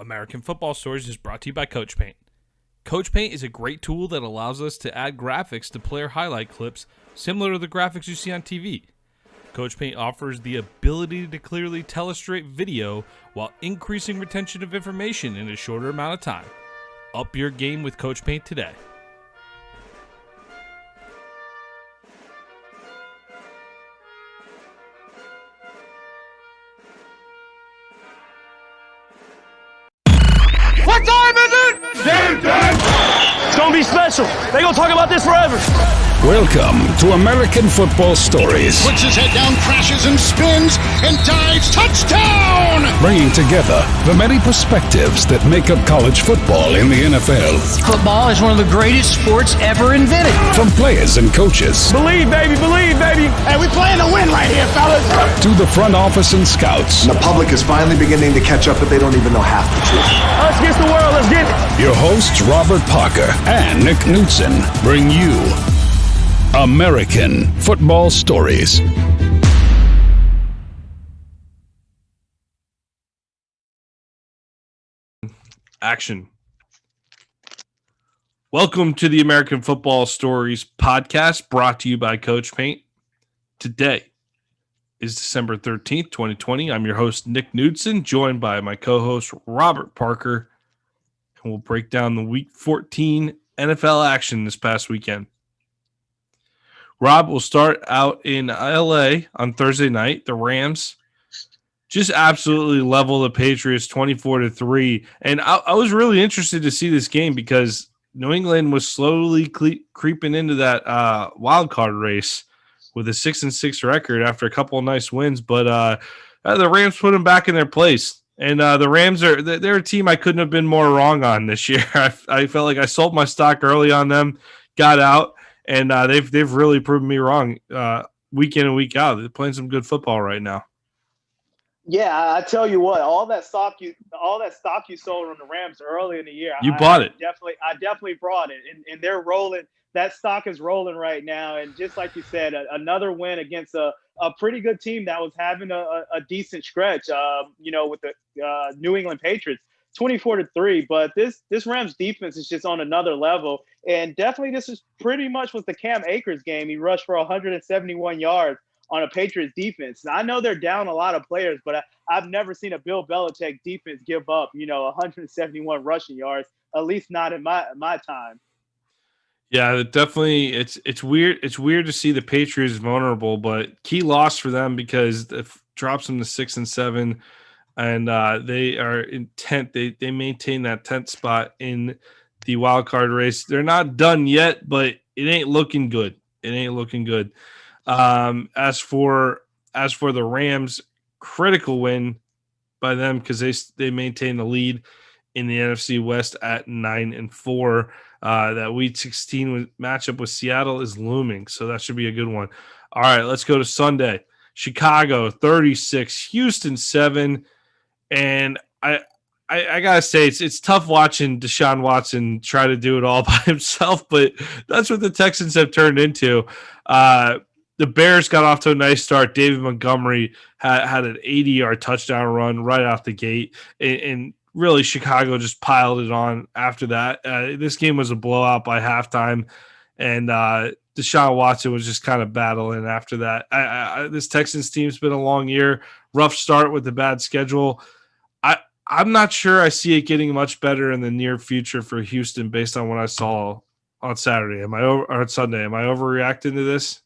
American Football Stories is brought to you by Coach Paint. Coach Paint is a great tool that allows us to add graphics to player highlight clips similar to the graphics you see on TV. Coach Paint offers the ability to clearly tell a straight video while increasing retention of information in a shorter amount of time. Up your game with Coach Paint today. What time is it? Game time! It's gonna be special. They're gonna talk about this forever. Welcome to American Football Stories. Puts his head down, crashes and spins, and dives. Touchdown! Bringing together the many perspectives that make up college football in the NFL. Football is one of the greatest sports ever invented. From players and coaches. Believe, baby, believe, baby. Hey, we playing to win right here, fellas. To the front office and scouts. The public is finally beginning to catch up, but they don't even know half the truth. Us against the world, let's get it. Your hosts, Robert Parker and Nick Knudsen, bring you American Football Stories. Action. Welcome to the American Football Stories podcast brought to you by Coach Paint. Today is December 13th, 2020. I'm your host, Nick Knudsen, joined by my co-host, Robert Parker, and we'll break down the Week 14 NFL action this past weekend. Rob, will start out in LA on Thursday night. The Rams just absolutely level the Patriots 24-3. And I was really interested to see this game because New England was slowly creeping into that wild card race with a 6-6 record after a couple of nice wins. But the Rams put them back in their place. And the Rams they're a team I couldn't have been more wrong on this year. I felt like I sold my stock early on them, got out. And they've really proven me wrong week in and week out. They're playing some good football right now. Yeah, I tell you what, all that stock you sold on the Rams early in the year. You bought it. I definitely brought it, and they're rolling. That stock is rolling right now, and just like you said, another win against a pretty good team that was having a decent stretch. With the New England Patriots. 24-3, but this Rams defense is just on another level, and definitely this is pretty much was the Cam Akers game. He rushed for 171 yards on a Patriots defense. Now, I know they're down a lot of players, but I've never seen a Bill Belichick defense give up 171 rushing yards, at least not in my time. Yeah, definitely. It's weird. It's weird to see the Patriots vulnerable, but key loss for them because it drops them to 6-7. And they are in 10th. They maintain that 10th spot in the wild card race. They're not done yet, but it ain't looking good. As for the Rams, critical win by them because they maintain the lead in the NFC West at 9-4. That Week 16 matchup with Seattle is looming, so that should be a good one. All right, let's go to Sunday. Chicago 36, Houston 7. And I gotta say it's tough watching Deshaun Watson try to do it all by himself, but that's what the Texans have turned into. The Bears got off to a nice start. David Montgomery had an 80-yard touchdown run right out the gate, and really Chicago just piled it on after that. This game was a blowout by halftime, and Deshaun Watson was just kind of battling after that. This Texans team's been a long year, rough start with the bad schedule. I'm not sure I see it getting much better in the near future for Houston based on what I saw on Saturday. Or Sunday? Am I overreacting to this?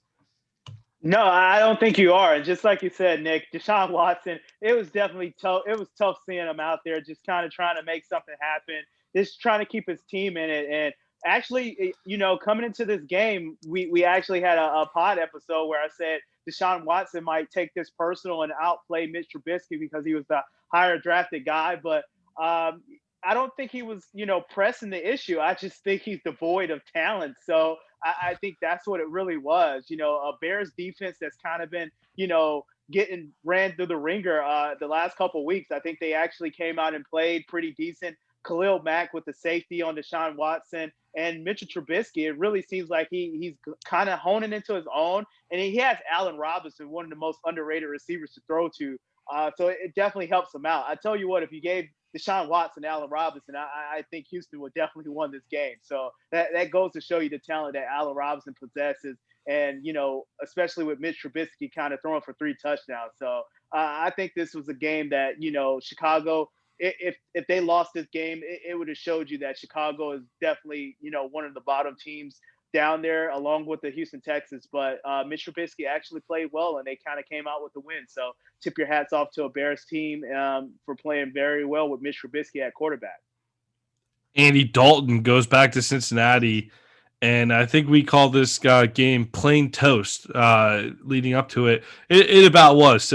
No, I don't think you are. And just like you said, Nick, Deshaun Watson, it was definitely tough. It was tough seeing him out there just kind of trying to make something happen, just trying to keep his team in it. And actually, coming into this game, we actually had a pod episode where I said Deshaun Watson might take this personal and outplay Mitch Trubisky because he was the higher drafted guy. But I don't think he was, pressing the issue. I just think he's devoid of talent. So I think that's what it really was. A Bears defense that's kind of been, getting ran through the ringer the last couple of weeks. I think they actually came out and played pretty decent. Khalil Mack with the safety on Deshaun Watson and Mitchell Trubisky. It really seems like he's kind of honing into his own. And he has Allen Robinson, one of the most underrated receivers to throw to. So it definitely helps him out. I tell you what, if you gave Deshaun Watson, Allen Robinson, I think Houston would definitely won this game. So that goes to show you the talent that Allen Robinson possesses. And, especially with Mitch Trubisky kind of throwing for 3 touchdowns. So I think this was a game that, Chicago, if they lost this game, it would have showed you that Chicago is definitely, one of the bottom teams down there along with the Houston Texans. But Mitch Trubisky actually played well, and they kind of came out with the win. So tip your hats off to a Bears team for playing very well with Mitch Trubisky at quarterback. Andy Dalton goes back to Cincinnati, and I think we call this game plain toast leading up to it. It about was.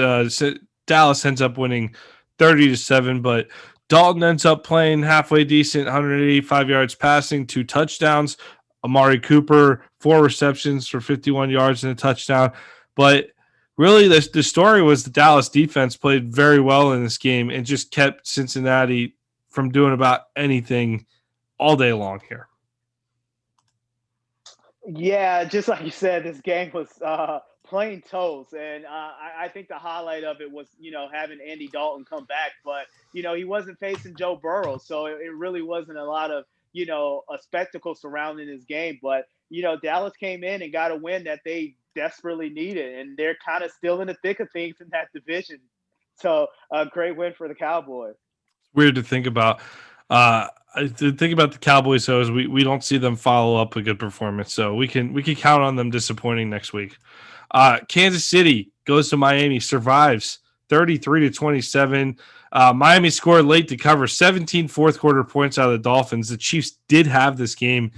Dallas ends up winning 30-7, but Dalton ends up playing halfway decent, 185 yards passing, 2 touchdowns. Amari Cooper, 4 receptions for 51 yards and a touchdown. But really, the story was the Dallas defense played very well in this game and just kept Cincinnati from doing about anything all day long here. Yeah, just like you said, this game was plain toast. And I think the highlight of it was, having Andy Dalton come back. But, he wasn't facing Joe Burrow. So it really wasn't a lot of, a spectacle surrounding this game. But, Dallas came in and got a win that they desperately needed. And they're kind of still in the thick of things in that division. So a great win for the Cowboys. Weird to think about. The thing about the Cowboys, though, is we don't see them follow up a good performance. So we can count on them disappointing next week. Kansas City goes to Miami, survives 33-27. Miami scored late to cover 17 fourth quarter points out of the Dolphins. The Chiefs did have this game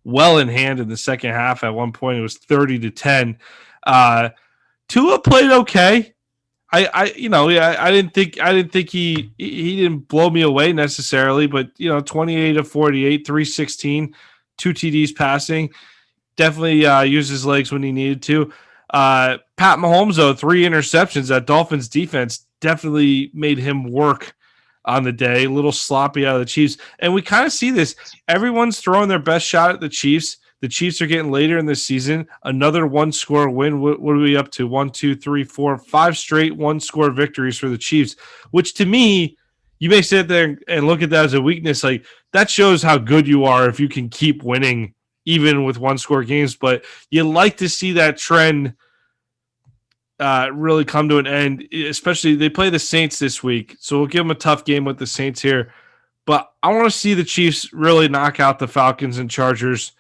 well in hand in the second half. At one point, it was 30-10. Tua played okay. I didn't think he didn't blow me away necessarily, but 28 of 48, 316, 2 TDs passing, definitely used his legs when he needed to. Pat Mahomes, though, 3 interceptions. That Dolphins defense definitely made him work on the day. A little sloppy out of the Chiefs, and we kind of see this. Everyone's throwing their best shot at the Chiefs. The Chiefs are getting later in the season. Another 1-score win. What are we up to? 1, 2, 3, 4, 5 straight 1-score victories for the Chiefs, which to me, you may sit there and look at that as a weakness. Like, that shows how good you are if you can keep winning even with 1-score games. But you like to see that trend really come to an end, especially they play the Saints this week. So we'll give them a tough game with the Saints here. But I want to see the Chiefs really knock out the Falcons and Chargers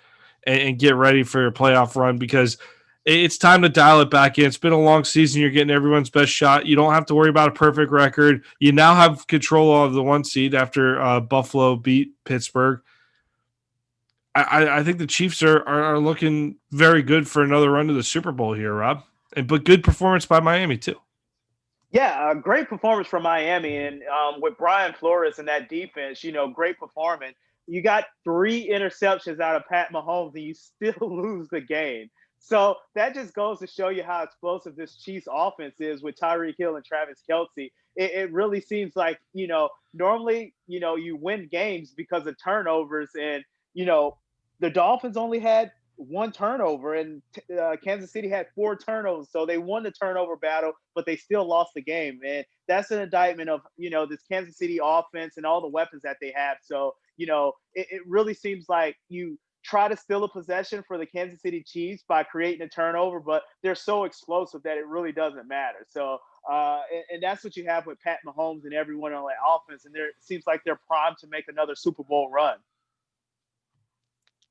and get ready for your playoff run, because it's time to dial it back in. It's been a long season. You're getting everyone's best shot. You don't have to worry about a perfect record. You now have control of the 1 seed after Buffalo beat Pittsburgh. I think the Chiefs are looking very good for another run to the Super Bowl here, Rob. But good performance by Miami too. Yeah, a great performance from Miami. And with Brian Flores and that defense, great performance. You got 3 interceptions out of Pat Mahomes, and you still lose the game. So that just goes to show you how explosive this Chiefs offense is with Tyreek Hill and Travis Kelce. It really seems like, normally, you win games because of turnovers. And, the Dolphins only had 1 turnover, and Kansas City had 4 turnovers. So they won the turnover battle, but they still lost the game. And that's an indictment of, this Kansas City offense and all the weapons that they have. So, it really seems like you try to steal a possession for the Kansas City Chiefs by creating a turnover, but they're so explosive that it really doesn't matter. So, and that's what you have with Pat Mahomes and everyone on that offense. And it seems like they're primed to make another Super Bowl run.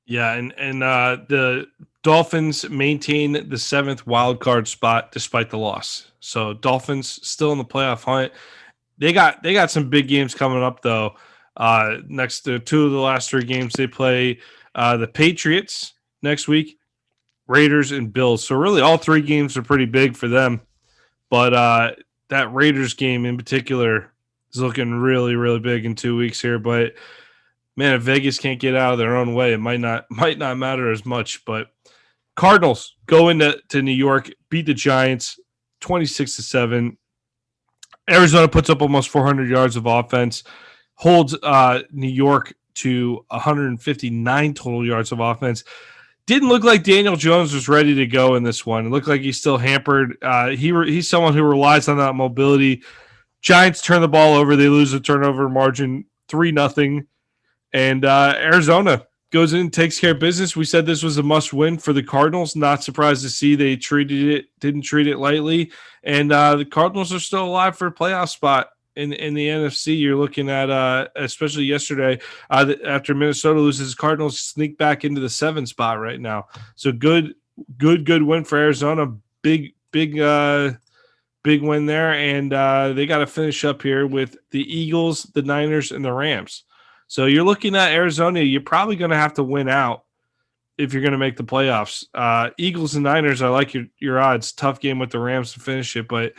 Yeah, and the Dolphins maintain the 7th wild card spot despite the loss. So Dolphins still in the playoff hunt. They got some big games coming up though. Next to 2 of the last 3 games they play the Patriots next week, Raiders and Bills. So really all 3 games are pretty big for them. But that Raiders game in particular is looking really, really big in 2 weeks here. But man, if Vegas can't get out of their own way, it might not matter as much. But Cardinals go into New York, beat the Giants 26-7. Arizona puts up almost 400 yards of offense, holds New York to 159 total yards of offense. Didn't look like Daniel Jones was ready to go in this one. It looked like he's still hampered. He's someone who relies on that mobility. Giants turn the ball over. They lose the turnover margin 3-0. And Arizona goes in and takes care of business. We said this was a must win for the Cardinals. Not surprised to see they didn't treat it lightly. And the Cardinals are still alive for a playoff spot in the NFC. You're looking at, especially yesterday, after Minnesota loses, Cardinals sneak back into the 7 spot right now. So good win for Arizona. Big win there. And they got to finish up here with the Eagles, the Niners, and the Rams. So you're looking at Arizona. You're probably going to have to win out if you're going to make the playoffs. Eagles and Niners, I like your odds. Tough game with the Rams to finish it. But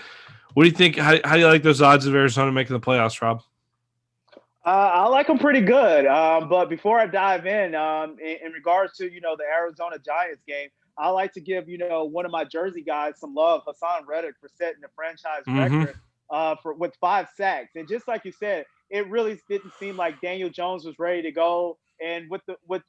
what do you think? How do you like those odds of Arizona making the playoffs, Rob? I like them pretty good. But before I dive in regards to, the Arizona Giants game, I like to give, one of my Jersey guys some love, Hassan Reddick, for setting the franchise record with 5 sacks. And just like you said, it really didn't seem like Daniel Jones was ready to go. And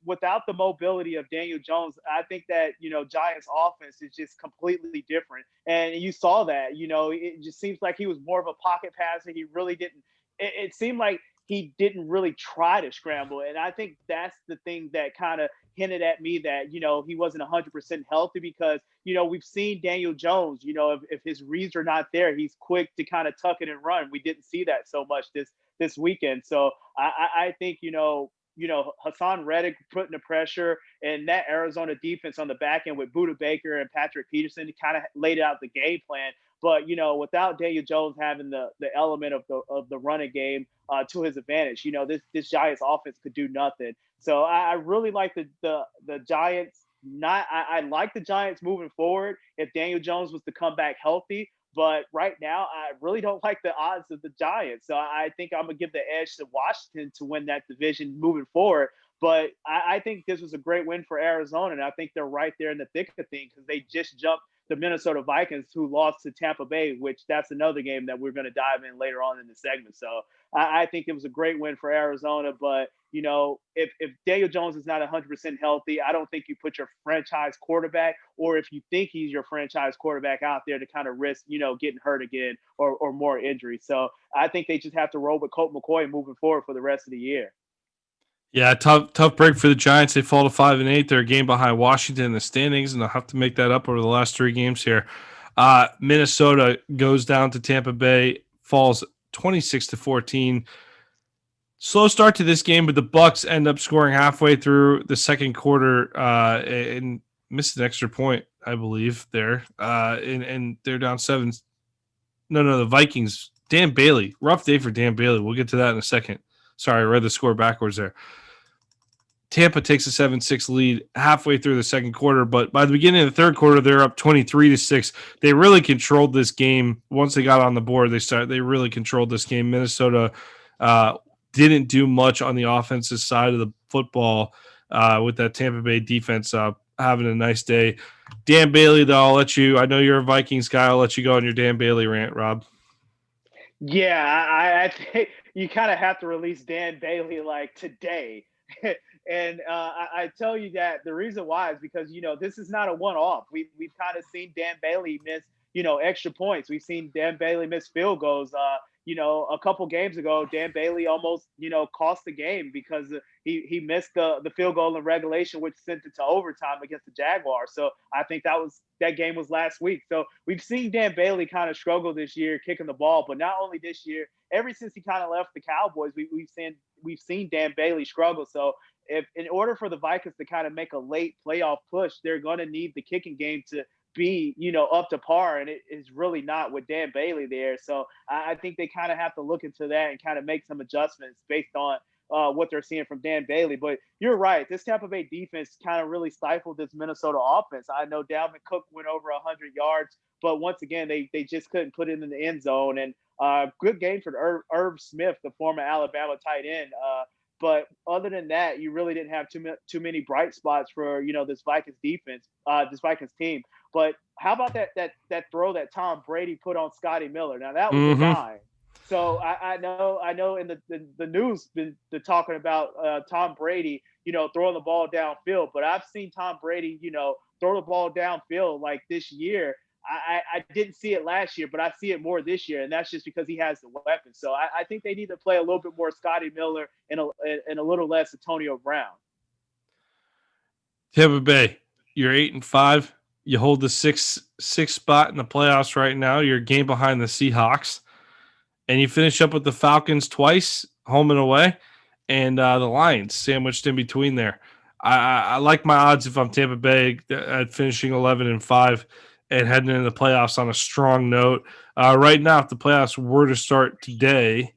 without the mobility of Daniel Jones, I think that, Giants offense is just completely different. And you saw that, it just seems like he was more of a pocket passer. He really didn't. It seemed like he didn't really try to scramble. And I think that's the thing that kind of hinted at me that, he wasn't 100% healthy because, we've seen Daniel Jones, if his reads are not there, he's quick to kind of tuck it and run. We didn't see that so much this weekend. So I think, Hassan Reddick putting the pressure and that Arizona defense on the back end with Budda Baker and Patrick Peterson kind of laid out the game plan. But without Daniel Jones having the element of the running game to his advantage, this Giants offense could do nothing. So I really like the Giants. I like the Giants moving forward if Daniel Jones was to come back healthy. But right now, I really don't like the odds of the Giants. So I think I'm gonna give the edge to Washington to win that division moving forward. But I think this was a great win for Arizona, and I think they're right there in the thick of things because they just jumped the Minnesota Vikings, who lost to Tampa Bay, which that's another game that we're going to dive in later on in the segment. So I think it was a great win for Arizona. But, if Daniel Jones is not 100% healthy, I don't think you put your franchise quarterback, or if you think he's your franchise quarterback, out there to kind of risk, getting hurt again or more injuries. So I think they just have to roll with Colt McCoy moving forward for the rest of the year. Yeah, tough break for the Giants. They fall to 5-8. They're a game behind Washington in the standings, and they'll have to make that up over the last 3 games here. Minnesota goes down to Tampa Bay, falls 26-14. Slow start to this game, but the Bucks end up scoring halfway through the second quarter and missed an extra point, I believe. There, and they're down 7. No, the Vikings. Dan Bailey, rough day for Dan Bailey. We'll get to that in a second. Sorry, I read the score backwards there. Tampa takes a 7-6 lead halfway through the second quarter, but by the beginning of the third quarter, they're up 23-6. They really controlled this game. Once they got on the board, they really controlled this game. Minnesota didn't do much on the offensive side of the football with that Tampa Bay defense having a nice day. Dan Bailey, though, I know you're a Vikings guy. I'll let you go on your Dan Bailey rant, Rob. Yeah, I think you kind of have to release Dan Bailey like today. And I tell you that the reason why is because, this is not a one-off. We've kind of seen Dan Bailey miss, extra points. We've seen Dan Bailey miss field goals. A couple games ago, Dan Bailey almost, cost the game because he missed the field goal in regulation, which sent it to overtime against the Jaguars. So I think that game was last week. So we've seen Dan Bailey kind of struggle this year kicking the ball, but not only this year, ever since he kind of left the Cowboys, we've seen Dan Bailey struggle. So if in order for the Vikings to kind of make a late playoff push, they're going to need the kicking game to be, up to par, and it is really not with Dan Bailey there. So I think they kind of have to look into that and kind of make some adjustments based on what they're seeing from Dan Bailey. But you're right, this Tampa Bay defense kind of really stifled this Minnesota offense. I know Dalvin Cook went over 100 yards, but once again, they just couldn't put it in the end zone. And good game for Irv Smith, the former Alabama tight end. But other than that, you really didn't have too many bright spots for this Vikings defense, this Vikings team. But how about that throw that Tom Brady put on Scotty Miller? Now that was a dime. So I know in the news been talking about Tom Brady, throwing the ball downfield. But I've seen Tom Brady, throw the ball downfield like this year I didn't see it last year, but I see it more this year, and that's just because he has the weapons. So I think they need to play a little bit more Scotty Miller and a little less Antonio Brown. Tampa Bay, you're 8-5. You hold the sixth spot in the playoffs right now. You're a game behind the Seahawks, and you finish up with the Falcons twice, home and away, and the Lions sandwiched in between there. I like my odds if I'm Tampa Bay at finishing 11-5 and heading into the playoffs on a strong note. Right now, if the playoffs were to start today,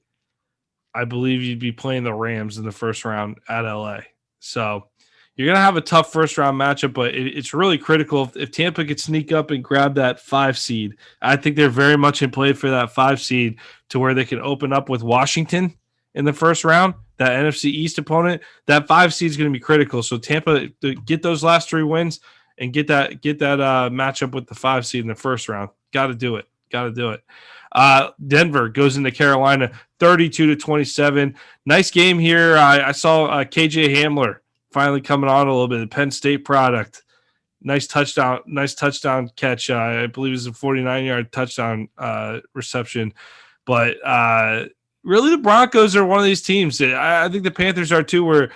I believe you'd be playing the Rams in the first round at LA. So you're going to have a tough first round matchup, but it's really critical. If Tampa could sneak up and grab that 5 seed, I think they're very much in play for that 5 seed to where they can open up with Washington in the first round, that NFC East opponent. That 5 seed is going to be critical. So Tampa, get those last 3 wins and get that matchup with the 5 seed in the first round. Got to do it. Denver goes into Carolina 32-27. Nice game here. I saw KJ Hamler finally coming on a little bit. The Penn State product. Nice touchdown catch. I believe it's a 49-yard touchdown reception. But really, the Broncos are one of these teams. I think the Panthers are too, where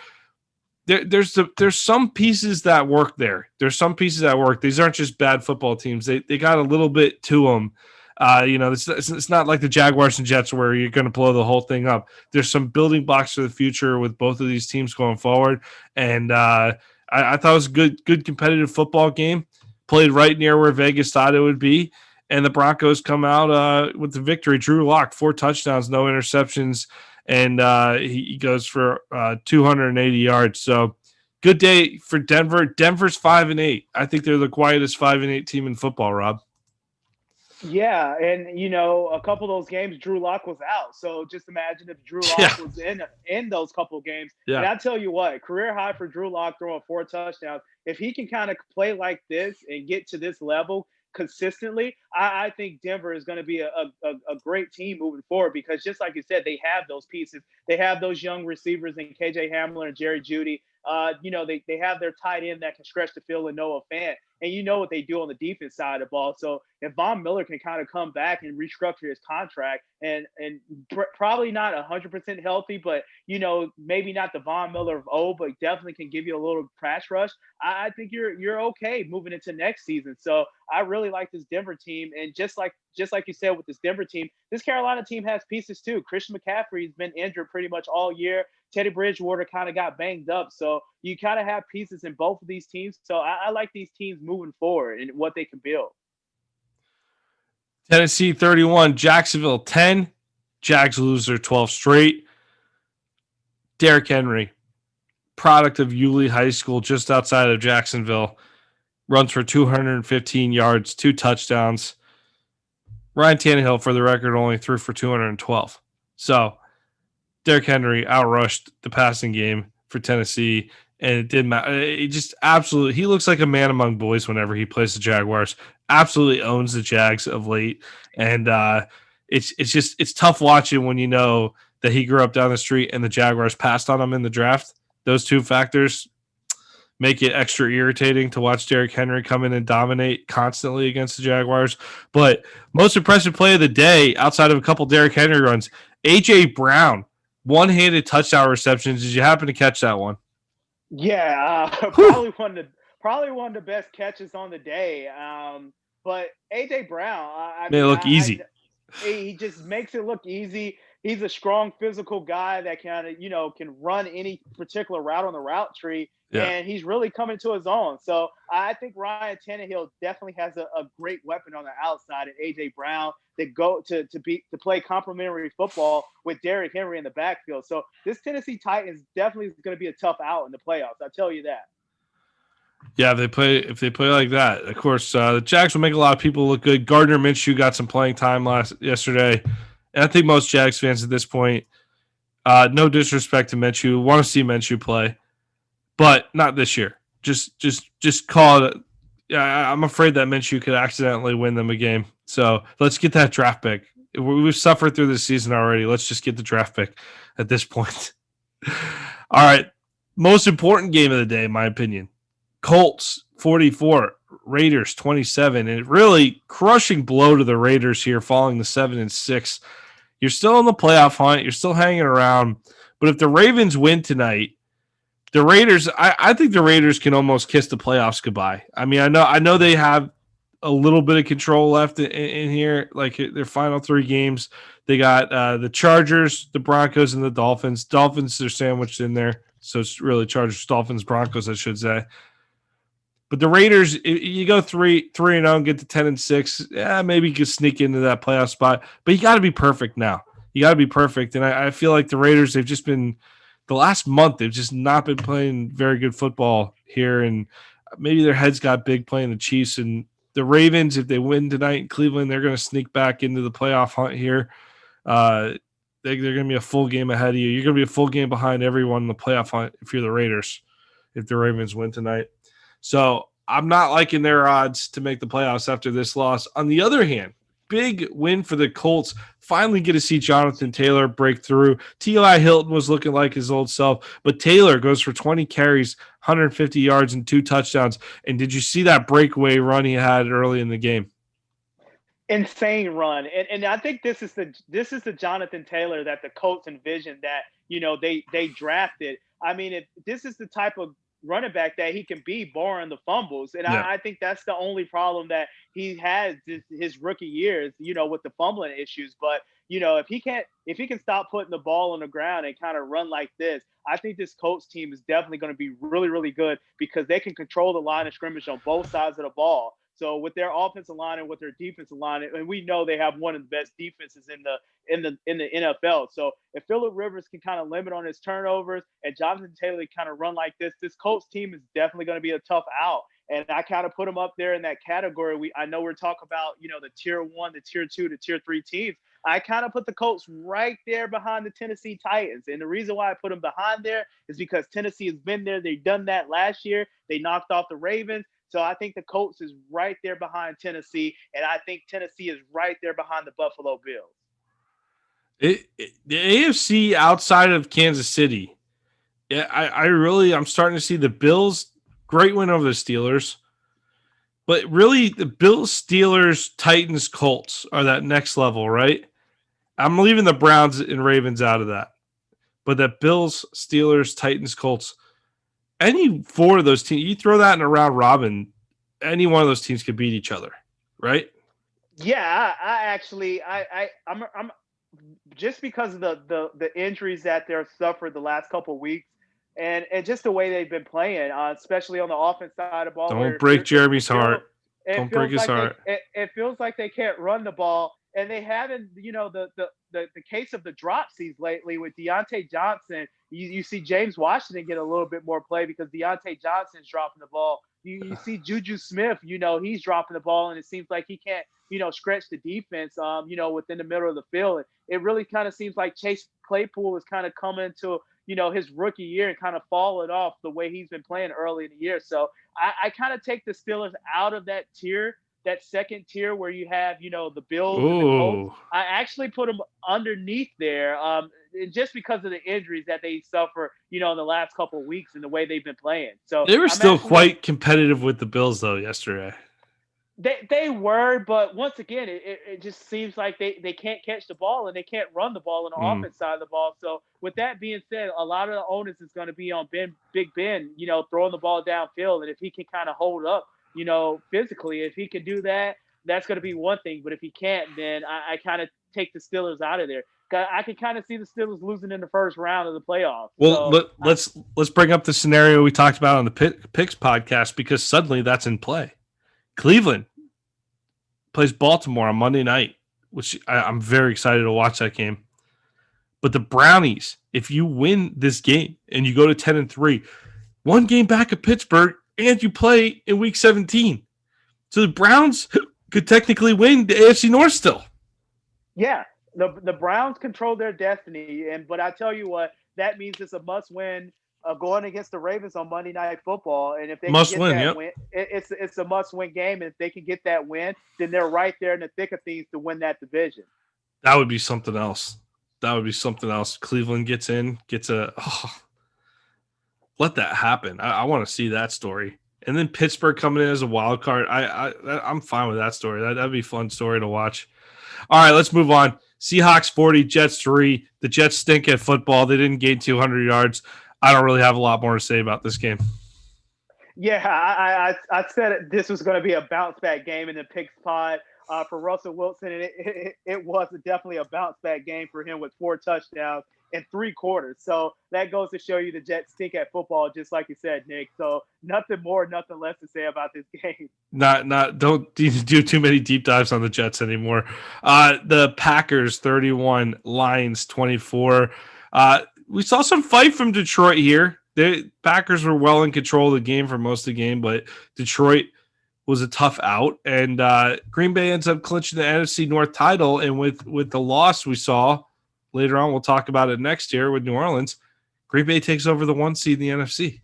there's some pieces that work there. There's some pieces that work. These aren't just bad football teams. They got a little bit to them. It's not like the Jaguars and Jets where you're going to blow the whole thing up. There's some building blocks for the future with both of these teams going forward. And I thought it was a good competitive football game, played right near where Vegas thought it would be. And the Broncos come out with the victory. Drew Lock, 4 touchdowns, no interceptions. And he goes for 280 yards. So good day for Denver. Denver's 5-8. I think they're the quietest 5-8 team in football, Rob. Yeah, and a couple of those games, Drew Lock was out. So just imagine if Drew Lock was in those couple of games. Yeah. And I tell you what, career high for Drew Lock throwing 4 touchdowns. If he can kind of play like this and get to this level consistently, I think Denver is going to be a great team moving forward, because just like you said, they have those pieces. They have those young receivers in KJ Hamler and Jerry Jeudy. They have their tight end that can stretch the field and Noah Fant. And you know what they do on the defense side of the ball. So if Von Miller can kind of come back and restructure his contract and probably not 100% healthy, but, maybe not the Von Miller of old, but definitely can give you a little pass rush, I think you're okay moving into next season. So I really like this Denver team. And just like you said with this Denver team, this Carolina team has pieces too. Christian McCaffrey's been injured pretty much all year. Teddy Bridgewater kind of got banged up. So you kind of have pieces in both of these teams. So I like these teams moving forward and what they can build. Tennessee 31, Jacksonville 10. Jags lose their 12 straight. Derrick Henry, product of Yulee High School just outside of Jacksonville, runs for 215 yards, 2 touchdowns. Ryan Tannehill, for the record, only threw for 212. So Derrick Henry outrushed the passing game for Tennessee, and it didn't matter. It just absolutely, he looks like a man among boys whenever he plays the Jaguars. Absolutely owns the Jags of late, and it's tough watching when you know that he grew up down the street and the Jaguars passed on him in the draft. Those 2 factors make it extra irritating to watch Derrick Henry come in and dominate constantly against the Jaguars. But most impressive play of the day, outside of a couple Derrick Henry runs, A.J. Brown, one-handed touchdown receptions. Did you happen to catch that one? Yeah, probably one of the best catches on the day. But A.J. Brown, made it look easy. He just makes it look easy. He's a strong physical guy that kind of, can run any particular route on the route tree. Yeah. And he's really coming to his own. So I think Ryan Tannehill definitely has a great weapon on the outside, and A.J. Brown that go to play complementary football with Derrick Henry in the backfield. So this Tennessee Titans definitely is going to be a tough out in the playoffs. I'll tell you that. Yeah, if they play like that, of course, the Jags will make a lot of people look good. Gardner Minshew got some playing time yesterday, and I think most Jags fans at this point, no disrespect to Minshew, want to see Minshew play, but not this year. Just call it. I'm afraid that Minshew could accidentally win them a game. So let's get that draft pick. We've suffered through this season already. Let's just get the draft pick at this point. All right, most important game of the day, in my opinion. Colts 44, Raiders 27, and really crushing blow to the Raiders here, falling to 7-6. You're still in the playoff hunt. You're still hanging around. But if the Ravens win tonight, the Raiders, I think the Raiders can almost kiss the playoffs goodbye. I mean, I know they have a little bit of control left in here, like their final 3 games. They got the Chargers, the Broncos, and the Dolphins. Dolphins are sandwiched in there, so it's really Chargers, Dolphins, Broncos, I should say. But the Raiders, you go 3-0 and get to 10-6. Yeah, maybe you could sneak into that playoff spot. But you got to be perfect now. You got to be perfect. And I feel like the Raiders, they've just been the last month. They've just not been playing very good football here, and maybe their heads got big playing the Chiefs. And the Ravens, if they win tonight in Cleveland, they're going to sneak back into the playoff hunt here. They're going to be a full game ahead of you. You're going to be a full game behind everyone in the playoff hunt if you're the Raiders. If the Ravens win tonight. So I'm not liking their odds to make the playoffs after this loss. On the other hand, big win for the Colts. Finally get to see Jonathan Taylor break through. T.Y. Hilton was looking like his old self, but Taylor goes for 20 carries, 150 yards, and 2 touchdowns. And did you see that breakaway run he had early in the game? Insane run. And I think this is the Jonathan Taylor that the Colts envisioned, that, they drafted. I mean, this is the type of running back that he can be, barring the fumbles. And yeah. I think that's the only problem that he has his rookie years, with the fumbling issues. But, if he can stop putting the ball on the ground and kind of run like this, I think this Colts team is definitely going to be really, really good, because they can control the line of scrimmage on both sides of the ball. So with their offensive line and with their defensive line, and we know they have one of the best defenses in the NFL. So if Phillip Rivers can kind of limit on his turnovers and Jonathan Taylor kind of run like this Colts team is definitely going to be a tough out. And I kind of put them up there in that category. I know we're talking about, the tier 1, the tier 2, the tier 3 teams. I kind of put the Colts right there behind the Tennessee Titans. And the reason why I put them behind there is because Tennessee has been there. They've done that last year. They knocked off the Ravens. So I think the Colts is right there behind Tennessee, and I think Tennessee is right there behind the Buffalo Bills. The AFC outside of Kansas City, yeah, I'm starting to see the Bills, great win over the Steelers, but really the Bills, Steelers, Titans, Colts are that next level, right? I'm leaving the Browns and Ravens out of that, but that Bills, Steelers, Titans, Colts. Any 4 of those teams, you throw that in a round robin, any one of those teams could beat each other, right? Yeah, I'm just because of the injuries that they're suffered the last couple of weeks, and just the way they've been playing, especially on the offense side of the ball. Don't break Jeremy's heart. Don't break his heart. It feels like they can't run the ball, and they haven't. The case of the dropsies lately with Deontay Johnson. You see James Washington get a little bit more play because Deontay Johnson's dropping the ball. You see Juju Smith, he's dropping the ball, and it seems like he can't, stretch the defense, within the middle of the field. It really kind of seems like Chase Claypool is kind of coming to, his rookie year and kind of falling off the way he's been playing early in the year. So I kind of take the Steelers out of that tier. That second tier where you have, the Bills and the Colts. I actually put them underneath there just because of the injuries that they suffer, in the last couple of weeks and the way they've been playing. So they were still quite competitive with the Bills, though, yesterday. They were, but once again, it just seems like they can't catch the ball and they can't run the ball on the offense side of the ball. So with that being said, a lot of the onus is going to be on Big Ben, throwing the ball downfield. And if he can kind of hold up, physically, if he can do that, that's going to be one thing. But if he can't, then I kind of take the Steelers out of there. I can kind of see the Steelers losing in the first round of the playoffs. Well, so, let's bring up the scenario we talked about on the Picks podcast, because suddenly that's in play. Cleveland plays Baltimore on Monday night, which I'm very excited to watch that game. But the Brownies, if you win this game and you go to 10-3, 1 game back of Pittsburgh, and you play in Week 17. So the Browns could technically win the AFC North still. Yeah, the Browns control their destiny, but I tell you what, that means it's a must-win going against the Ravens on Monday Night Football. And if they can get that win, it's a must-win game. And if they can get that win, then they're right there in the thick of things to win that division. That would be something else. Cleveland gets let that happen. I want to see that story. and then Pittsburgh coming in as a wild card. I'm fine with that story. That'd be a fun story to watch. All right, let's move on. Seahawks 40, Jets 3. The Jets stink at football. They didn't gain 200 yards. I don't really have a lot more to say about this game. Yeah, I said this was going to be a bounce back game in the pick spot for Russell Wilson, and it was definitely a bounce back game for him with 4 touchdowns in 3 quarters. So that goes to show you the Jets stink at football, just like you said, Nick. So nothing more, nothing less to say about this game. Don't do too many deep dives on the Jets anymore. The Packers 31, Lions 24. We saw some fight from Detroit here. The Packers were well in control of the game for most of the game, but Detroit was a tough out, and Green Bay ends up clinching the NFC North title. And with the loss we saw later on, we'll talk about it next year with New Orleans. Green Bay takes over the 1 seed in the NFC.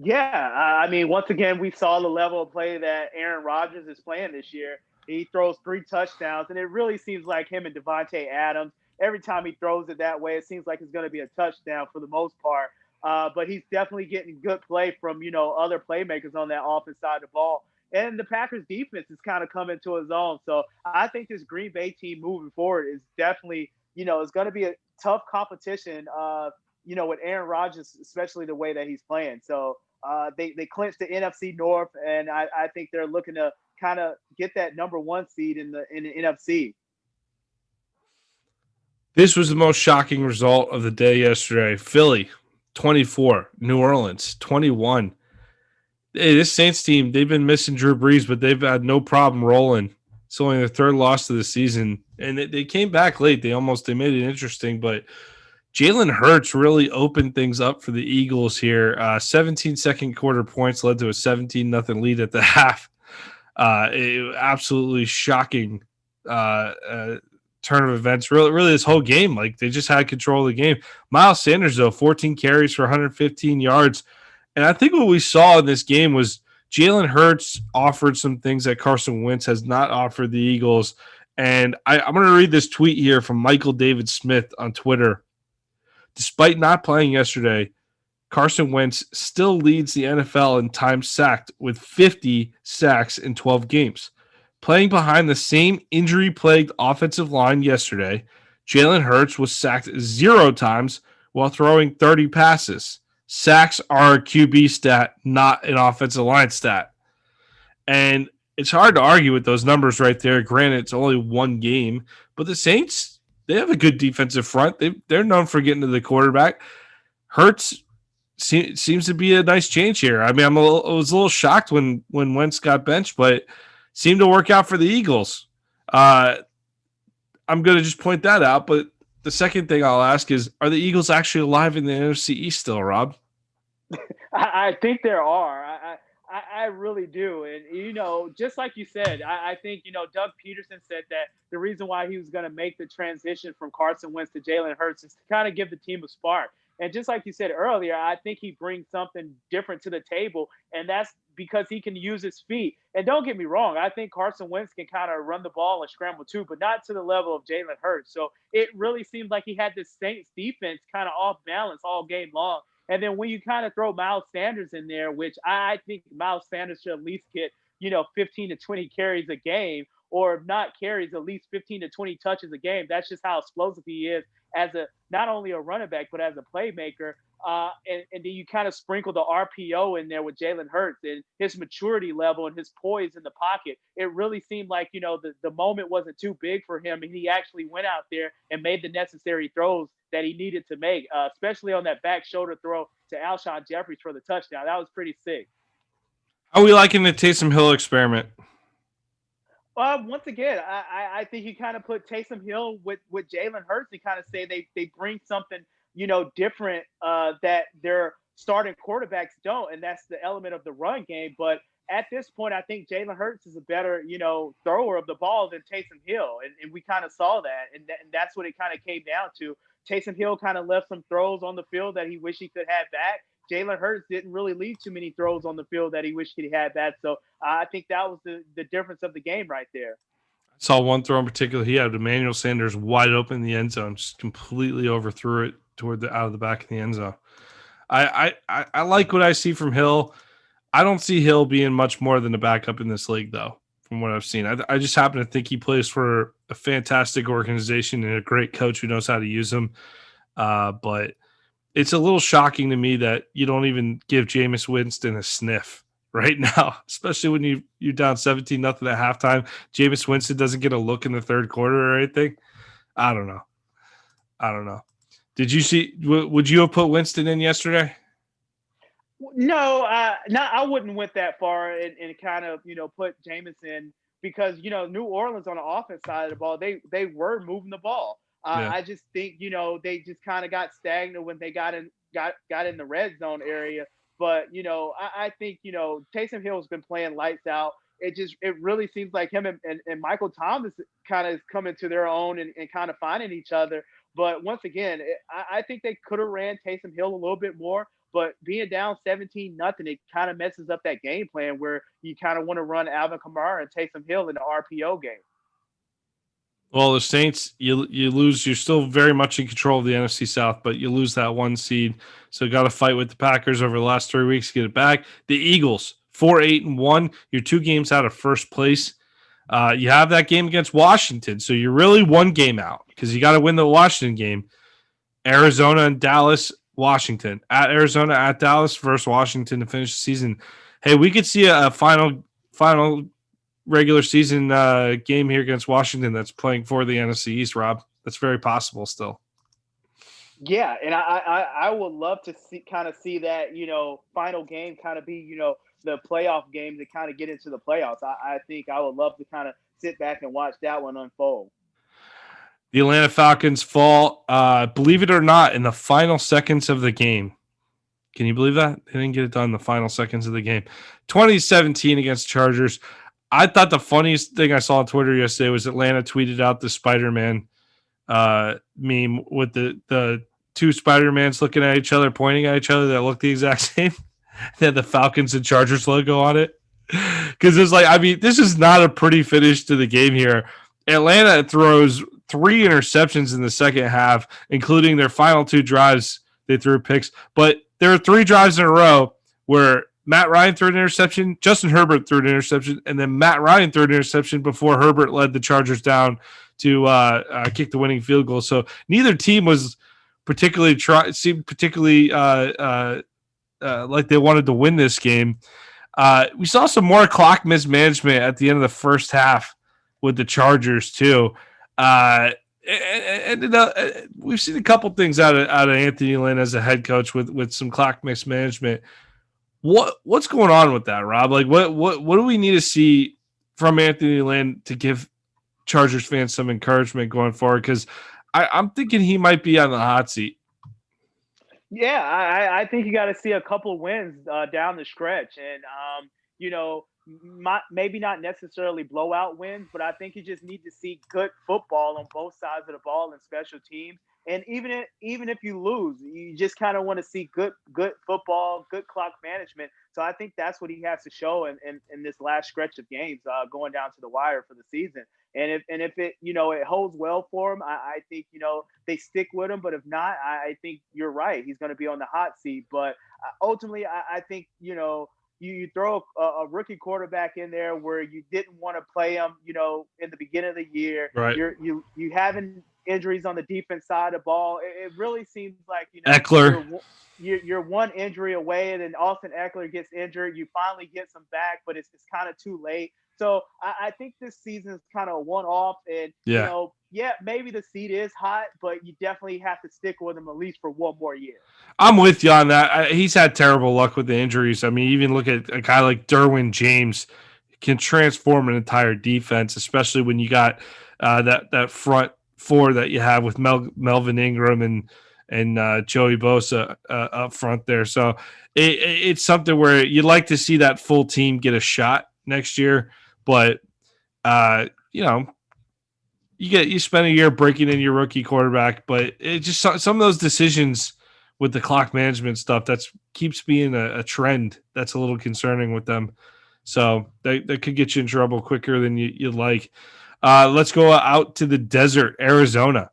Yeah, I mean, once again, we saw the level of play that Aaron Rodgers is playing this year. He throws 3 touchdowns, and it really seems like him and Devontae Adams. Every time he throws it that way, it seems like it's going to be a touchdown for the most part. But he's definitely getting good play from, other playmakers on that offense side of the ball. And the Packers defense is kind of coming to his own. So I think this Green Bay team moving forward is definitely, it's going to be a tough competition, with Aaron Rodgers, especially the way that he's playing. So they clinched the NFC North, and I think they're looking to kind of get that number 1 seed in the NFC. This was the most shocking result of the day yesterday. Philly 24, New Orleans 21. Hey, this Saints team, they've been missing Drew Brees, but they've had no problem rolling. It's only their 3rd loss of the season, and they came back late. They made it interesting, but Jalen Hurts really opened things up for the Eagles here. 17 second quarter points led to a 17-0 lead at the half. Absolutely shocking turn of events. Really, this whole game, like they just had control of the game. Miles Sanders, though, 14 carries for 115 yards. And I think what we saw in this game was Jalen Hurts offered some things that Carson Wentz has not offered the Eagles. And I'm going to read this tweet here from Michael David Smith on Twitter. Despite not playing yesterday, Carson Wentz still leads the NFL in time sacked with 50 sacks in 12 games. Playing behind the same injury-plagued offensive line yesterday, Jalen Hurts was sacked 0 times while throwing 30 passes. Sacks are a QB stat, not an offensive line stat. And it's hard to argue with those numbers right there. Granted, it's only 1 game, but the Saints, they have a good defensive front. They're known for getting to the quarterback. Hurts seems to be a nice change here. I mean, I was a little shocked when Wentz got benched, but seemed to work out for the Eagles. I'm going to just point that out, but the second thing I'll ask is, are the Eagles actually alive in the NFC East still, Rob? I think there are. I really do. And, just like you said, I think, Doug Peterson said that the reason why he was going to make the transition from Carson Wentz to Jalen Hurts is to kind of give the team a spark. And just like you said earlier, I think he brings something different to the table, and that's because he can use his feet. And don't get me wrong, I think Carson Wentz can kind of run the ball and scramble too, but not to the level of Jalen Hurts. So it really seemed like he had the Saints defense kind of off balance all game long. And then when you kind of throw Miles Sanders in there, which I think Miles Sanders should at least get, 15 to 20 carries a game, or if not carries, at least 15 to 20 touches a game. That's just how explosive he is as not only a running back, but as a playmaker. And then you kind of sprinkle the RPO in there with Jalen Hurts and his maturity level and his poise in the pocket. It really seemed like, the moment wasn't too big for him, and he actually went out there and made the necessary throws that he needed to make, especially on that back shoulder throw to Alshon Jeffries for the touchdown. That was pretty sick. How are we liking the Taysom Hill experiment? Once again, I think you kind of put Taysom Hill with Jalen Hurts and kind of say they bring something, different that their starting quarterbacks don't, and that's the element of the run game. But at this point, I think Jalen Hurts is a better, thrower of the ball than Taysom Hill, and we kind of saw that, and that's what it kind of came down to. Taysom Hill kind of left some throws on the field that he wished he could have back. Jalen Hurts didn't really leave too many throws on the field that he wished he had back. So I think that was the difference of the game right there. I saw one throw in particular. He had Emmanuel Sanders wide open in the end zone, just completely overthrew it out of the back of the end zone. I like what I see from Hill. I don't see Hill being much more than a backup in this league, though, from what I've seen. I just happen to think he plays for a fantastic organization and a great coach who knows how to use him. But it's a little shocking to me that you don't even give Jameis Winston a sniff right now, especially when you're down 17-0 at halftime. Jameis Winston doesn't get a look in the third quarter or anything. I don't know. Did you see? Would you have put Winston in yesterday? No, I wouldn't went that far and kind of put Jameis in because New Orleans on the offense side of the ball they were moving the ball. Yeah. I just think they just kind of got stagnant when they got in the red zone area. But I think Taysom Hill's been playing lights out. It really seems like him and Michael Thomas kind of coming to their own and kind of finding each other. But once again, I think they could have ran Taysom Hill a little bit more. But being down 17-0, it kind of messes up that game plan where you kind of want to run Alvin Kamara and Taysom Hill in the RPO game. Well, the Saints, you lose. You're still very much in control of the NFC South, but you lose that one seed. So got to fight with the Packers over the last 3 weeks to get it back. The Eagles, 4-8-1. You're 2 games out of first place. You have that game against Washington, so you're really 1 game out because you got to win the Washington game. Arizona and Dallas, Washington. At Arizona, at Dallas versus Washington to finish the season. Hey, we could see a final regular season game here against Washington that's playing for the NFC East, Rob. That's very possible still. Yeah, and I would love to see that, final game kind of be, the playoff game to kind of get into the playoffs. I think I would love to kind of sit back and watch that one unfold. The Atlanta Falcons fall, believe it or not, in the final seconds of the game. Can you believe that? They didn't get it done in the final seconds of the game. 2017 against Chargers. I thought the funniest thing I saw on Twitter yesterday was Atlanta tweeted out the Spider-Man meme with the 2 Spider-Mans looking at each other, pointing at each other that looked the exact same. They had the Falcons and Chargers logo on it. Because it's like, I mean, this is not a pretty finish to the game here. Atlanta throws 3 interceptions in the second half, including their final 2 drives. They threw picks, but there were 3 drives in a row where Matt Ryan threw an interception, Justin Herbert threw an interception, and then Matt Ryan threw an interception before Herbert led the Chargers down to kick the winning field goal. So neither team was seemed particularly like they wanted to win this game. We saw some more clock mismanagement at the end of the first half with the Chargers too. We've seen a couple things out of Anthony Lynn as a head coach with some clock mismanagement. What's going on with that, Rob? Like what do we need to see from Anthony Lynn to give Chargers fans some encouragement going forward? Because I'm thinking he might be on the hot seat. Yeah, I think you got to see a couple of wins down the stretch, and maybe not necessarily blowout wins, but I think you just need to see good football on both sides of the ball and special teams. And even if you lose, you just kind of want to see good football, good clock management. So I think that's what he has to show in this last stretch of games going down to the wire for the season. And if it it holds well for him, I think they stick with him. But if not, I think you're right. He's going to be on the hot seat. But ultimately, I think you throw a rookie quarterback in there where you didn't want to play him, in the beginning of the year. Right. You having injuries on the defense side of the ball. It really seems like Eckler. You're one injury away, and then Austin Eckler gets injured. You finally get some back, but it's kind of too late. So I think this season is kind of a one-off, and maybe the seat is hot, but you definitely have to stick with him at least for one more year. I'm with you on that. He's had terrible luck with the injuries. I mean, even look at a guy like Derwin James can transform an entire defense, especially when you got that front 4 that you have with Melvin Ingram and Joey Bosa up front there. So it's something where you'd like to see that full team get a shot next year. But you spend a year breaking in your rookie quarterback, but it just some of those decisions with the clock management stuff that keeps being a trend that's a little concerning with them. So that could get you in trouble quicker than you'd like. Let's go out to the desert, Arizona,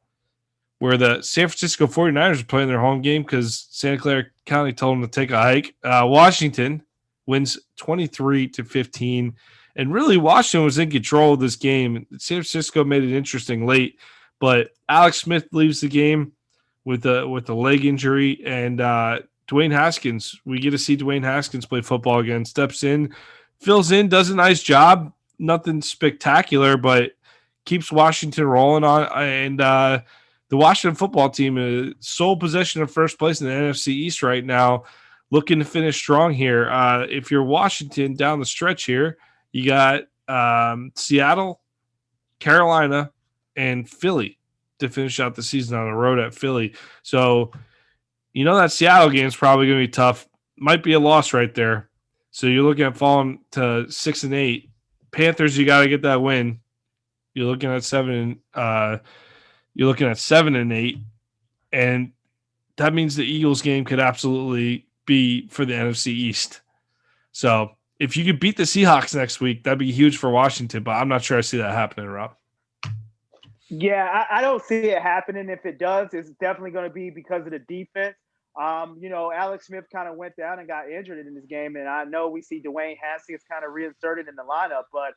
where the San Francisco 49ers are playing their home game because Santa Clara County told them to take a hike. Washington, wins 23-15. And really, Washington was in control of this game. San Francisco made it interesting late, but Alex Smith leaves the game with a leg injury, and Dwayne Haskins. We get to see Dwayne Haskins play football again. Steps in, fills in, does a nice job. Nothing spectacular, but keeps Washington rolling on. And the Washington football team is sole possession of first place in the NFC East right now, looking to finish strong here. If you're Washington down the stretch here, you got Seattle, Carolina, and Philly to finish out the season on the road at Philly. So, that Seattle game is probably going to be tough. Might be a loss right there. So you're looking at falling to 6-8. Panthers, you got to get that win. You're looking at 7-8, and that means the Eagles game could absolutely be for the NFC East. So if you could beat the Seahawks next week, that'd be huge for Washington, but I'm not sure I see that happening, Rob. Yeah, I don't see it happening. If it does, it's definitely going to be because of the defense. Alex Smith kind of went down and got injured in this game, and I know we see Dwayne Haskins kind of reinserted in the lineup, but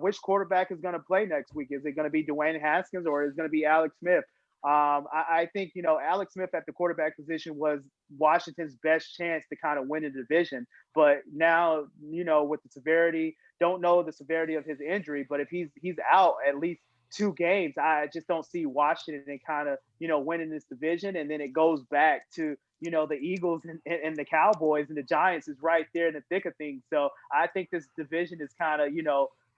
which quarterback is going to play next week? Is it going to be Dwayne Haskins or is it going to be Alex Smith? I think, Alex Smith at the quarterback position was Washington's best chance to kind of win the division. But now, with the severity, don't know the severity of his injury, but if he's out at least 2 games, I just don't see Washington kind of, winning this division. And then it goes back to, the Eagles and the Cowboys, and the Giants is right there in the thick of things. So I think this division is kind of,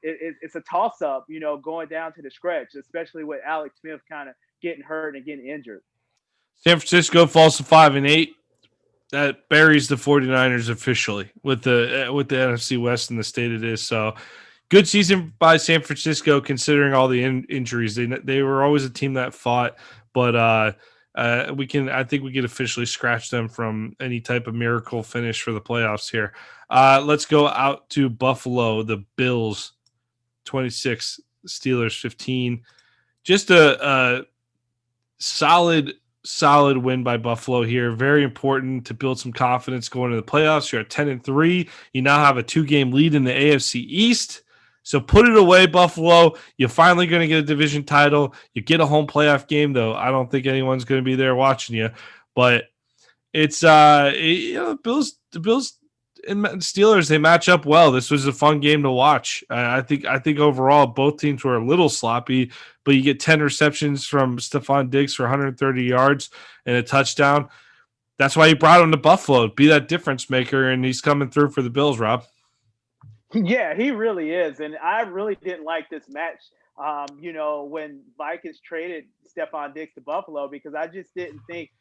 it's a toss up, going down to the stretch, especially with Alex Smith kind of getting hurt and getting injured. San Francisco falls to 5-8. That buries the 49ers officially with the NFC West and the state it is. So good season by San Francisco, considering all the injuries. They were always a team that fought, but I think we can officially scratch them from any type of miracle finish for the playoffs here. Let's go out to Buffalo. The Bills 26, Steelers 15. Just a solid win by Buffalo here. Very important to build some confidence going into the playoffs. You're at 10-3. You now have a 2-game lead in the AFC East. So put it away, Buffalo. You're finally going to get a division title. You get a home playoff game, though. I don't think anyone's going to be there watching you. But it's the Bills and Steelers, they match up well. This was a fun game to watch. I think overall both teams were a little sloppy, but you get 10 receptions from Stephon Diggs for 130 yards and a touchdown. That's why you brought him to Buffalo, be that difference maker, and he's coming through for the Bills, Rob. Yeah, he really is. And I really didn't like this match, when Vikings traded Stephon Diggs to Buffalo, because I just didn't think,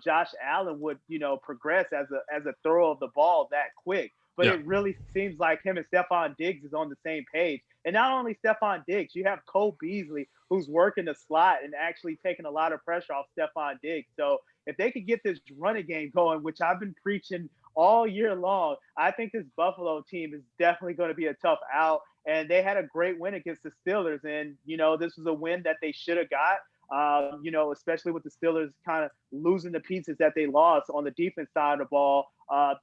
Josh Allen would, progress as a thrower of the ball that quick. But It really seems like him and Stephon Diggs is on the same page. And not only Stephon Diggs, you have Cole Beasley, who's working the slot and actually taking a lot of pressure off Stephon Diggs. So if they could get this running game going, which I've been preaching all year long, I think this Buffalo team is definitely going to be a tough out. And they had a great win against the Steelers. And, this was a win that they should have got. Especially with the Steelers kind of losing the pieces that they lost on the defense side of the ball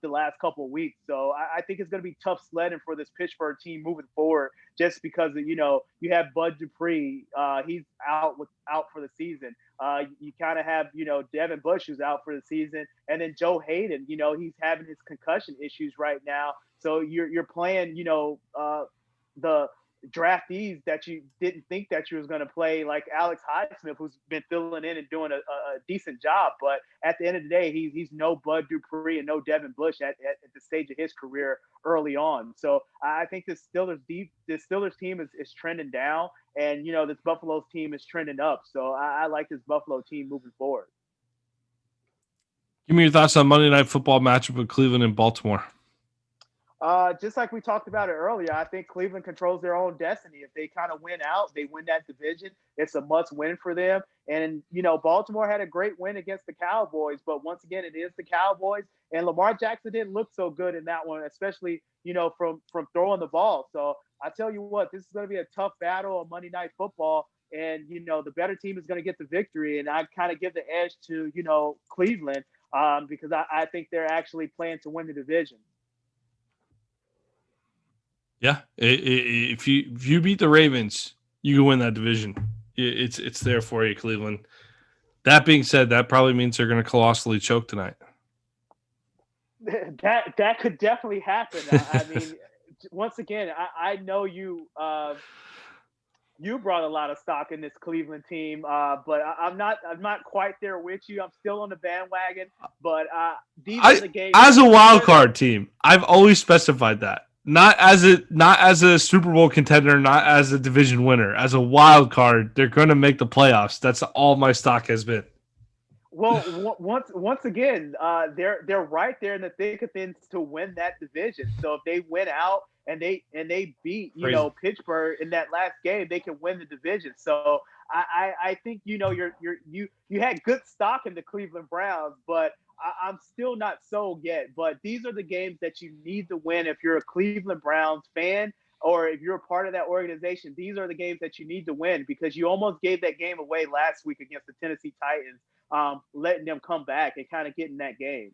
the last couple of weeks. So I think it's going to be tough sledding for this Pittsburgh team moving forward, just because you have Bud Dupree, he's out for the season. You kind of have Devin Bush, who's out for the season, and then Joe Hayden. He's having his concussion issues right now. So you're playing the draftees that you didn't think that you was going to play, like Alex Highsmith, who's been filling in and doing a decent job. But at the end of the day, he's no Bud Dupree and no Devin Bush at the stage of his career early on. So I think the Steelers team is trending down, and this Buffalo's team is trending up. So I like this Buffalo team moving forward. Give me your thoughts on Monday Night Football matchup with Cleveland and Baltimore. Just like we talked about it earlier, I think Cleveland controls their own destiny. If they kind of win out, they win that division. It's a must win for them. And, Baltimore had a great win against the Cowboys, but once again, it is the Cowboys. And Lamar Jackson didn't look so good in that one, especially, from throwing the ball. So I tell you what, this is going to be a tough battle on Monday Night Football. And, the better team is going to get the victory. And I kind of give the edge to, Cleveland because I think they're actually playing to win the division. Yeah, if you beat the Ravens, you can win that division. It's there for you, Cleveland. That being said, that probably means they're going to colossally choke tonight. That could definitely happen. I mean, once again, I know you brought a lot of stock in this Cleveland team, but I'm not quite there with you. I'm still on the bandwagon, but these are I the games. as a wild card team, I've always specified that. Not as a Super Bowl contender, not as a division winner. As a wild card, they're going to make the playoffs. That's all my stock has been. Well, once again, they're right there in the thick of things to win that division. So if they win out and they beat Crazy. Pittsburgh in that last game, they can win the division. So I think you had good stock in the Cleveland Browns, but I'm still not sold yet. But these are the games that you need to win if you're a Cleveland Browns fan or if you're a part of that organization. These are the games that you need to win because you almost gave that game away last week against the Tennessee Titans, letting them come back and kind of get in that game.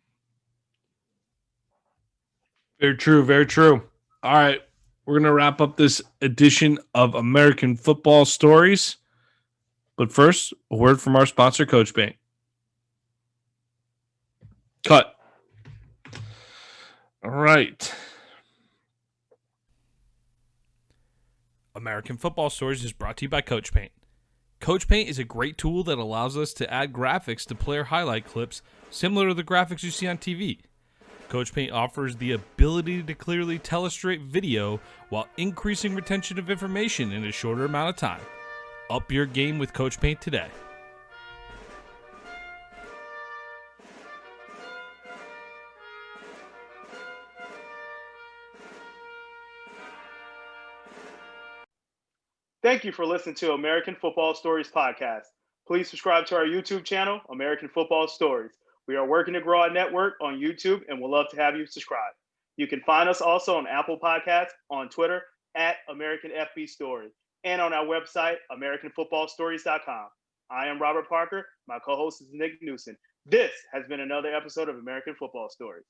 Very true. Very true. All right. We're going to wrap up this edition of American Football Stories. But first, a word from our sponsor, Coach Bank. Cut. All right. American Football Stories is brought to you by Coach Paint. Coach Paint is a great tool that allows us to add graphics to player highlight clips similar to the graphics you see on TV. Coach Paint offers the ability to clearly telestrate video while increasing retention of information in a shorter amount of time. Up your game with Coach Paint today. Thank you for listening to American Football Stories podcast. Please subscribe to our YouTube channel, American Football Stories. We are working to grow our network on YouTube and we'd love to have you subscribe. You can find us also on Apple Podcasts, on Twitter, at American FB Story, and on our website, AmericanFootballStories.com. I am Robert Parker. My co-host is Nick Knudsen. This has been another episode of American Football Stories.